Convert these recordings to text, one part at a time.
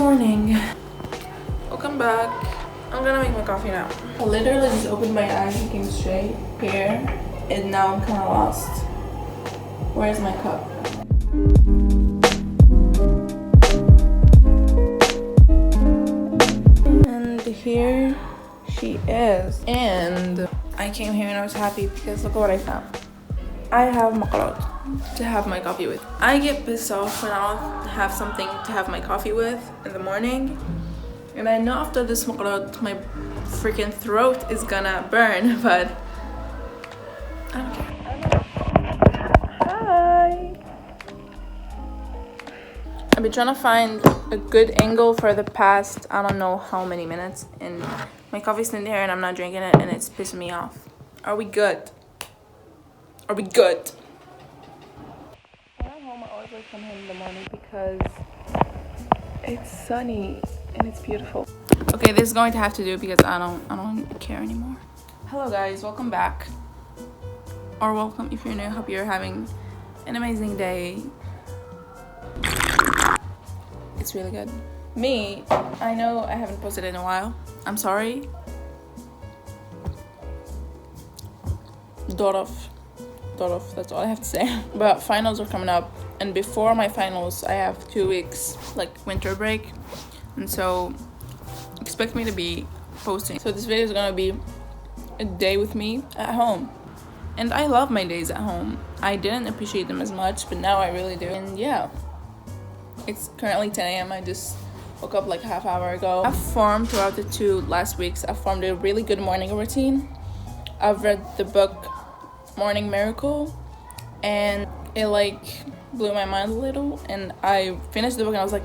morning. Welcome back. I'm gonna make my coffee now. I literally just opened my eyes and came straight here, and now I'm kind of lost. Where's my cup? And here she is. And I came here and I was happy because look what I found. I have makarot to have my coffee with. I get pissed off when I don't have something to have my coffee with in the morning. And I know after this makarot, my freaking throat is gonna burn, but I don't care. Hi! I've been trying to find a good angle for the past, I don't know how many minutes, and my coffee's in there and I'm not drinking it and it's pissing me off. Are we good? Are we good? When I'm home, I always like come home in the morning because it's sunny and it's beautiful. Okay, this is going to have to do because I don't care anymore. Hello guys, welcome back. Or welcome if you're new. Hope you're having an amazing day. It's really good. Me, I know I haven't posted in a while. I'm sorry. Dorov, that's all I have to say. But finals are coming up, and before my finals I have 2 weeks like winter break, and so expect me to be posting. So this video is gonna be a day with me at home, and I love my days at home. I didn't appreciate them as much, but now I really do. And yeah, it's currently 10 a.m. I just woke up like a half hour ago. I've formed throughout the 2 last weeks, I've formed a really good morning routine. I've read the book Morning Miracle and it like blew my mind a little, and I finished the book and I was like,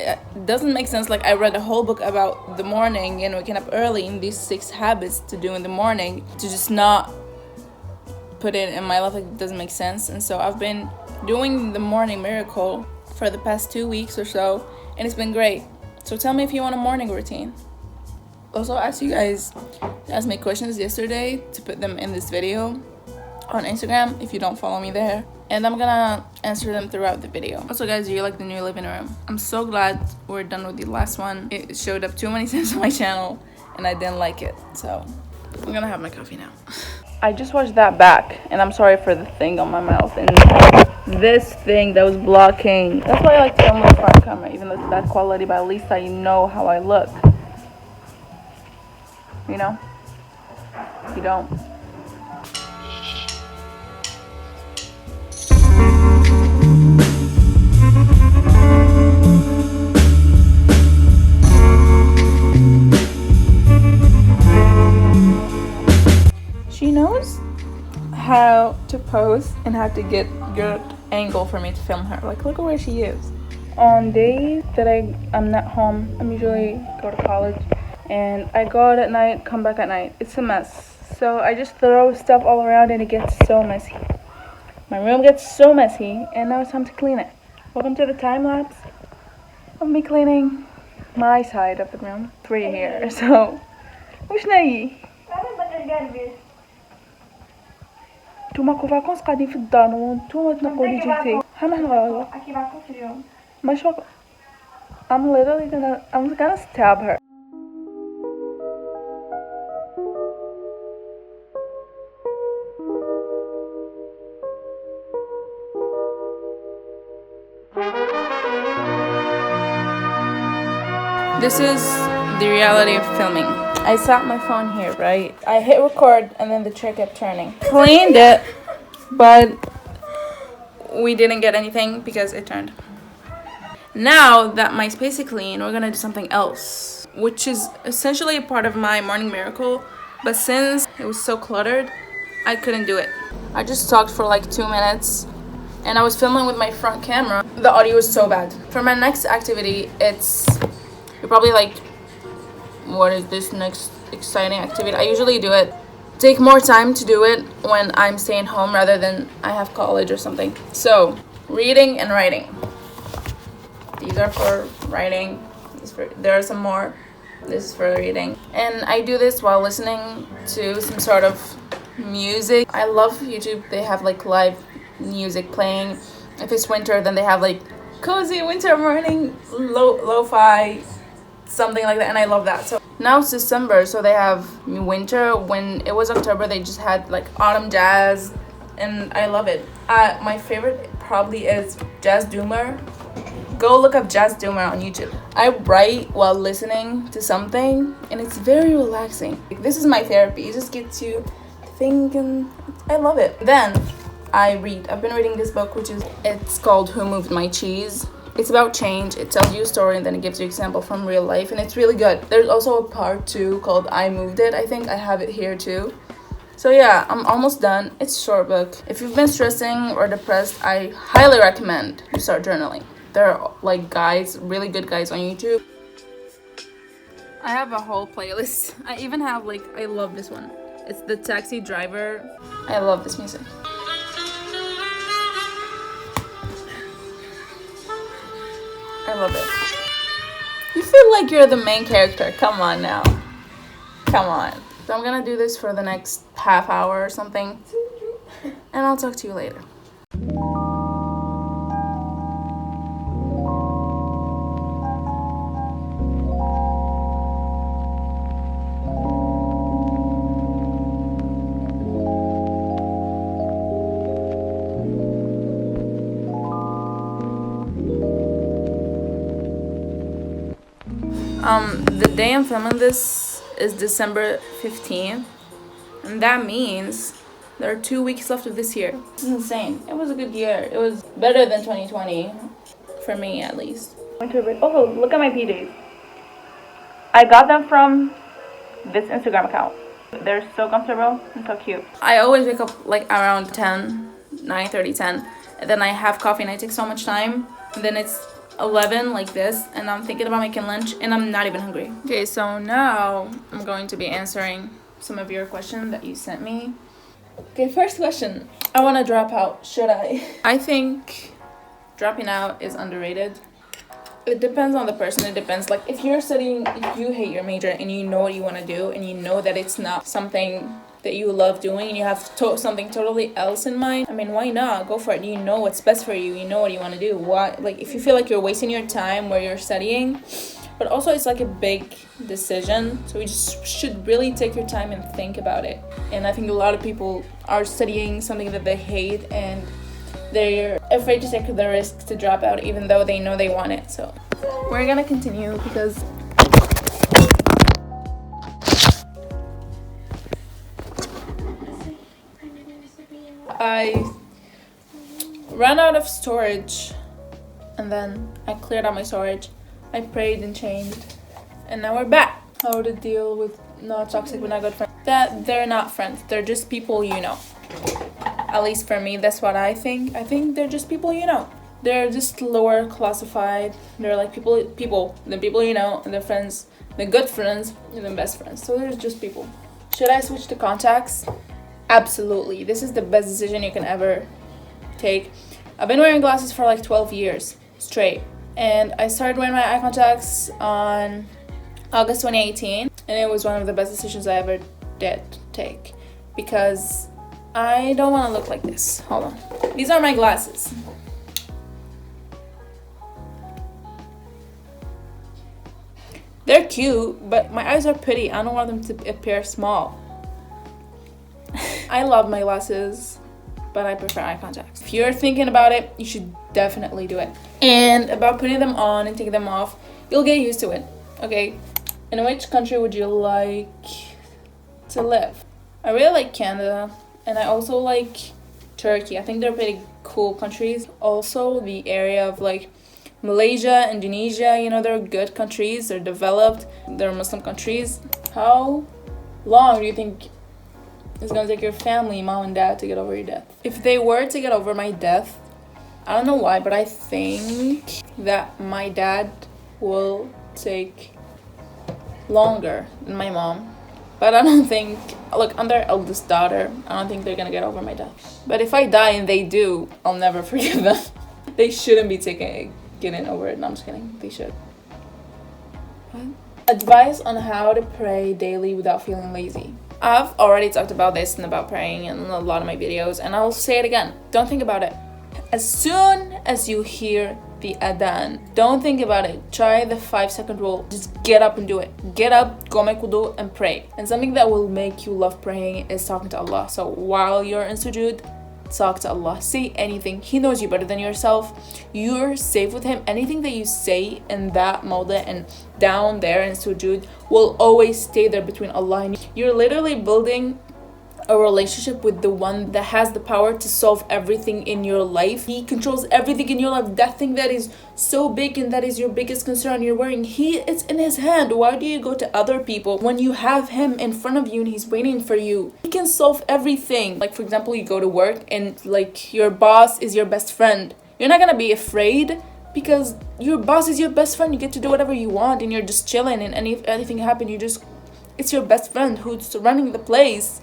it doesn't make sense. Like, I read a whole book about the morning and waking up early and these 6 habits to do in the morning, to just not put it in my life. Like, it doesn't make sense. And so I've been doing the Morning Miracle for the past 2 weeks or so, and it's been great. So tell me if you want a morning routine. Also, I asked you guys to ask me questions yesterday to put them in this video on Instagram if you don't follow me there, and I'm gonna answer them throughout the video. Also guys, do you like the new living room? I'm so glad we're done with the last one. It showed up too many times on my channel and I didn't like it, so I'm gonna have my coffee now. I just watched that back, and I'm sorry for the thing on my mouth and this thing that was blocking. That's why I like to film with a front camera, even though it's bad quality, but at least I know how I look. You know? You don't. She knows how to pose and how to get good angle for me to film her. Like, look at where she is. On days that I'm not home, I'm usually go to college, and I go out at night, come back at night. It's a mess. So I just throw stuff all around and it gets so messy. My room gets so messy, and now it's time to clean it. Welcome to the time lapse of me cleaning my side of the room. Pretty here, so وش نايي؟ نتوما كون فاكونس قاعدين في الدار وانتوما تنقولي جبتي ها نحن غلط. ما شوق. I'm gonna stab her. This is the reality of filming. I sat my phone here, right? I hit record and then the chair kept turning. Cleaned it, but we didn't get anything because it turned. Now that my space is clean, we're gonna do something else, which is essentially a part of my morning miracle, but since it was so cluttered, I couldn't do it. I just talked for like 2 minutes and I was filming with my front camera. The audio was so bad. For my next activity, you're probably like, what is this next exciting activity? I usually take more time to do it when I'm staying home rather than I have college or something. So, reading and writing. These are for writing. There are some more. This is for reading. And I do this while listening to some sort of music. I love YouTube. They have like live music playing. If it's winter, then they have like cozy winter morning, lo-fi, something like that, and I love that. So now it's December, so they have winter. When it was October, they just had like autumn jazz, and I love it. My favorite probably is Jazz Doomer. Go look up Jazz Doomer on YouTube. I write while listening to something, and it's very relaxing. This is my therapy. It just gets you thinking. I love it. Then I read. I've been reading this book, it's called Who Moved My Cheese. It's about change. It tells you a story and then it gives you an example from real life, and it's really good. There's also a part 2 called I Moved It. I think I have it here too. So yeah, I'm almost done. It's a short book. If you've been stressing or depressed, I highly recommend you start journaling. There are like guys, really good guys on YouTube. I have a whole playlist. I even have like, I love this one. It's The Taxi Driver. I love this music. I love it. You feel like you're the main character. Come on now. Come on. So I'm gonna do this for the next half hour or something. And I'll talk to you later. The day I'm filming this is December 15th, and that means there are 2 weeks left of this year. This is insane. It was a good year. It was better than 2020, for me at least. Oh, look at my PJs. I got them from this Instagram account. They're so comfortable and so cute. I always wake up like around 9:30, 10, and then I have coffee and I take so much time, and then it's 11 like this, and I'm thinking about making lunch and I'm not even hungry. Okay, so now I'm going to be answering some of your questions that you sent me. Okay, first question. I want to drop out. Should I? I think dropping out is underrated. It depends on the person. It depends. Like if you're studying, if you hate your major and you know what you want to do and you know that it's not something that you love doing and you have something totally else in mind, I mean, why not? Go for it. You know what's best for you. You know what you want to do. Why? Like if you feel like you're wasting your time where you're studying, but also it's like a big decision, so you just should really take your time and think about it. And I think a lot of people are studying something that they hate and they're afraid to take the risk to drop out even though they know they want it. So we're gonna continue because I ran out of storage, and then I cleared out my storage. I prayed and changed, and now we're back. How to deal with not toxic but not good friends? That they're not friends. They're just people you know. At least for me, that's what I think. I think they're just people you know. They're just lower classified. They're like people, the people you know, and they're friends, the good friends, and the best friends. So they're just people. Should I switch to contacts? Absolutely. This is the best decision you can ever take. I've been wearing glasses for like 12 years straight, and I started wearing my eye contacts on August 2018, and it was one of the best decisions I ever did take because I don't want to look like this. Hold on. These are my glasses. They're cute, but my eyes are pretty. I don't want them to appear small. I love my glasses, but I prefer eye contacts. If you're thinking about it, you should definitely do it. And about putting them on and taking them off, you'll get used to it, okay? In which country would you like to live? I really like Canada, and I also like Turkey. I think they're pretty cool countries. Also, the area of like Malaysia, Indonesia, you know, they're good countries. They're developed. They're Muslim countries. How long do you think it's gonna take your family, mom and dad, to get over your death? If they were to get over my death, I don't know why, but I think that my dad will take longer than my mom. But I don't think, look, I'm their eldest daughter. I don't think they're gonna get over my death. But if I die and they do, I'll never forgive them. They shouldn't be getting over it. No, I'm just kidding. They should. What? Advice on how to pray daily without feeling lazy. I've already talked about this and about praying in a lot of my videos, and I'll say it again. Don't think about it. As soon as you hear the adhan. Don't think about it. Try the 5-second rule. Just get up and do it. Get up, go make wudu, and pray. And something that will make you love praying is talking to Allah. So while you're in sujood, talk to Allah. Say anything. He knows you better than yourself. You're safe with him. Anything that you say in that mawda and down there in sujood will always stay there between Allah and you. You're literally building a relationship with the one that has the power to solve everything in your life. He controls everything in your life. That thing that is so big and that is your biggest concern you're worrying, it's in his hand. Why do you go to other people when you have him in front of you and he's waiting for you? He can solve everything. Like, for example, you go to work and like your boss is your best friend. You're not gonna be afraid because your boss is your best friend. You get to do whatever you want and you're just chilling, and anything happen, it's your best friend who's running the place.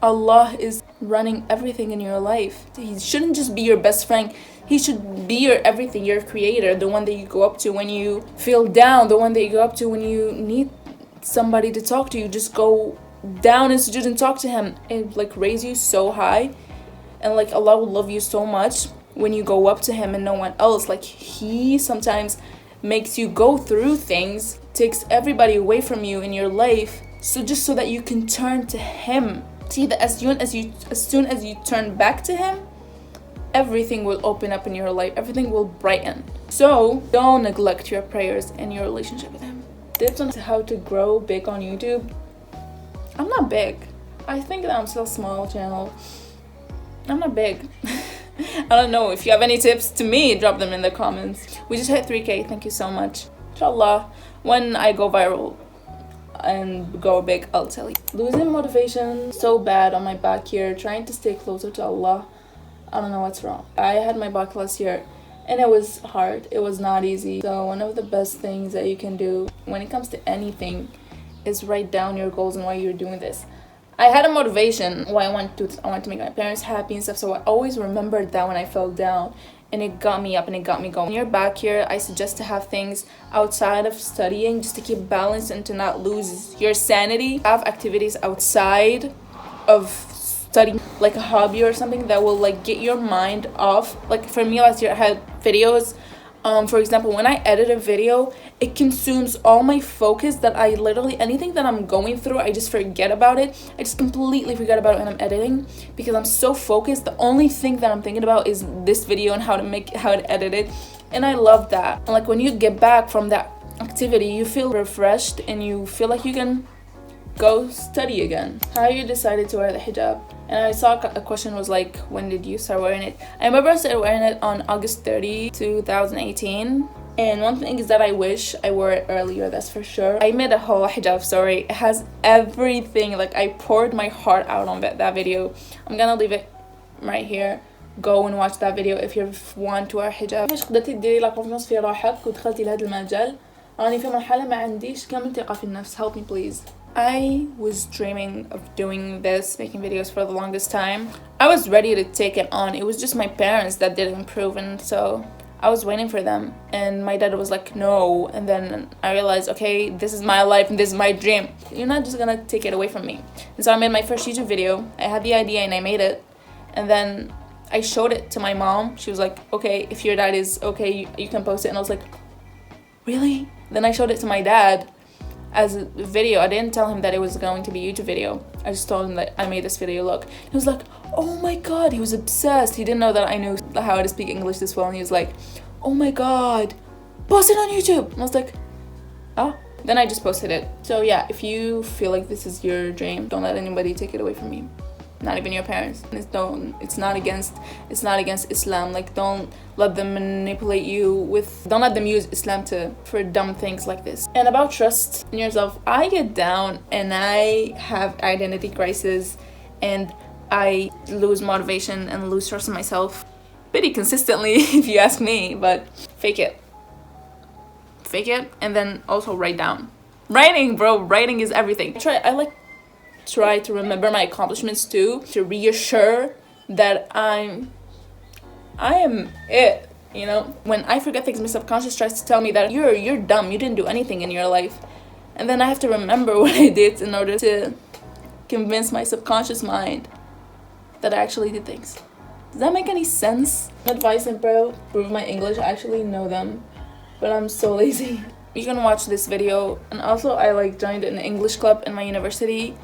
Allah is running everything in your life. He shouldn't just be your best friend. He should be your everything, your creator, the one that you go up to when you feel down, the one that you go up to when you need somebody to talk to. You just go down and sujood and talk to him. It like raise you so high, and like Allah will love you so much when you go up to him and no one else. Like, he sometimes makes you go through things, takes everybody away from you in your life, so just so that you can turn to him. See that as soon as you turn back to him, everything will open up in your life. Everything will brighten. So don't neglect your prayers and your relationship with him. Tips on how to grow big on YouTube. I'm not big. I think that I'm still a small channel. I'm not big. I don't know. If you have any tips to me, drop them in the comments. We just hit 3K. Thank you so much. Inshallah, when I go viral and go big, I'll tell you. Losing motivation so bad on my back here, trying to stay closer to Allah. I don't know what's wrong. I had my back last year and it was hard. It was not easy. So one of the best things that you can do when it comes to anything is write down your goals and why you're doing this. I had a motivation why I want to make my parents happy and stuff, so I always remembered that when I fell down, and it got me up and it got me going. When you're back here, I suggest to have things outside of studying just to keep balance and to not lose your sanity. Have activities outside of studying, like a hobby or something that will like get your mind off. Like for me last year, I had videos. For example, when I edit a video, it consumes all my focus that I literally, anything that I'm going through, I just forget about it. I just completely forget about it when I'm editing because I'm so focused. The only thing that I'm thinking about is this video and how to edit it. And I love that. And like when you get back from that activity, you feel refreshed and you feel like you can go study again. How you decided to wear the hijab? And I saw a question was like, when did you start wearing it? I remember I started wearing it on August 30, 2018. And one thing is that I wish I wore it earlier, that's for sure. I made a whole hijab story. It has everything. Like, I poured my heart out on that video. I'm gonna leave it right here. Go and watch that video if you want to wear hijab. كيفاش قدرتي ديري لا كونفيونس في روحك ودخلتي لهذا المجال؟ راني في مرحلة ما عنديش كامل ثقة في النفس. Help me please. I was dreaming of doing this, making videos for the longest time. I was ready to take it on. It was just my parents that didn't approve, and so I was waiting for them. And my dad was like, no. And then I realized, okay, this is my life and this is my dream. You're not just gonna take it away from me. And so I made my first YouTube video. I had the idea and I made it. And then I showed it to my mom. She was like, okay, if your dad is okay, you can post it. And I was like, really? Then I showed it to my dad as a video. I didn't tell him that it was going to be a YouTube video. I just told him that I made this video. Look, he was like, oh my god, he was obsessed. He didn't know that I knew how to speak English this well, and he was like, oh my god, post it on YouTube. And I was like, oh. Then I just posted it. So yeah, if you feel like this is your dream, don't let anybody take it away from you, not even your parents. It's not against Islam. Like, don't let them manipulate you with, don't let them use Islam for dumb things like this. And about trust in yourself, I get down and I have identity crisis and I lose motivation and lose trust in myself pretty consistently if you ask me. But fake it and then also write down. Writing is everything. I try to remember my accomplishments too, to reassure that I am it, you know. When I forget things, my subconscious tries to tell me that you're dumb, you didn't do anything in your life, and then I have to remember what I did in order to convince my subconscious mind that I actually did things. Does that make any sense? Advice and prove my English. I actually know them, but I'm so lazy. You can watch this video. And also I like joined an English club in my university.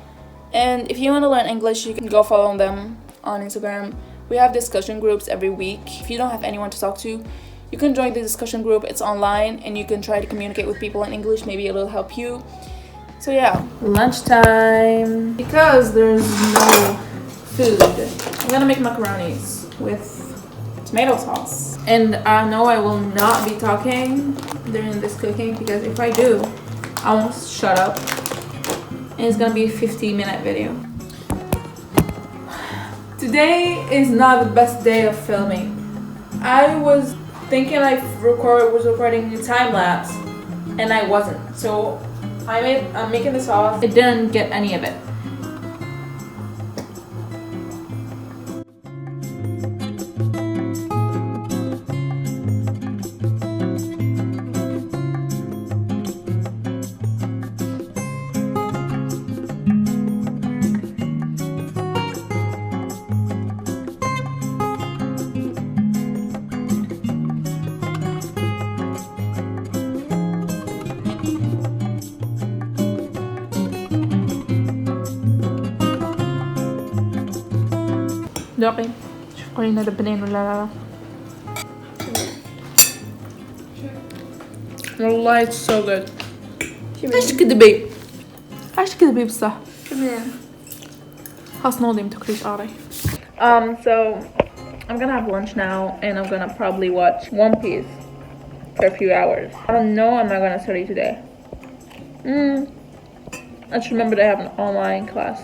And if you want to learn English, you can go follow them on Instagram. We have discussion groups every week. If you don't have anyone to talk to, you can join the discussion group. It's online and you can try to communicate with people in English. Maybe it'll help you. So yeah, lunchtime. Because there's no food, I'm gonna make macaronis with tomato sauce. And I know I will not be talking during this cooking, because if I do, I won't shut up. And it's gonna be a 15-minute video. Today is not the best day of filming. I was thinking I was recording a time-lapse, and I wasn't. So I'm making the sauce. It didn't get any of it. دوقي شوف قولينا لبنان ولا لا. والله it's so good. ايش تكذبي؟ ايش تكذبي بصح؟ خلاص نوضي متاكليش قاري. So I'm gonna have lunch now and I'm gonna probably watch One Piece for a few hours. I don't know, I'm not gonna study today. I just remembered I have an online class.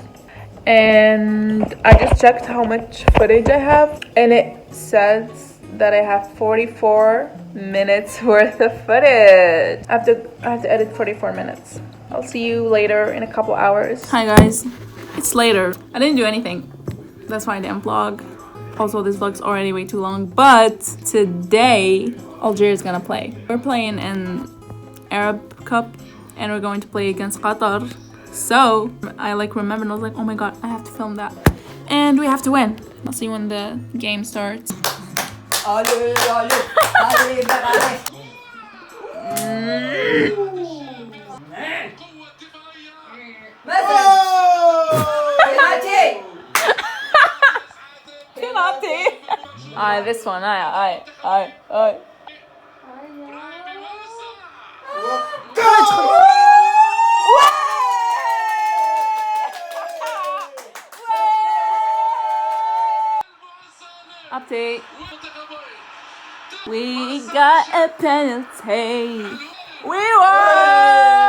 And I just checked how much footage I have, and it says that I have 44 minutes worth of footage. I have to edit 44 minutes. I'll see you later in a couple hours. Hi guys, it's later. I didn't do anything. That's why I didn't vlog. Also, this vlog's already way too long, but today Algeria is gonna play. We're playing in Arab Cup and we're going to play against Qatar. So I remembered and I was like, oh my god, I have to film that. And we have to win. I'll see you when the game starts. This one, Update. We got a penalty. We won!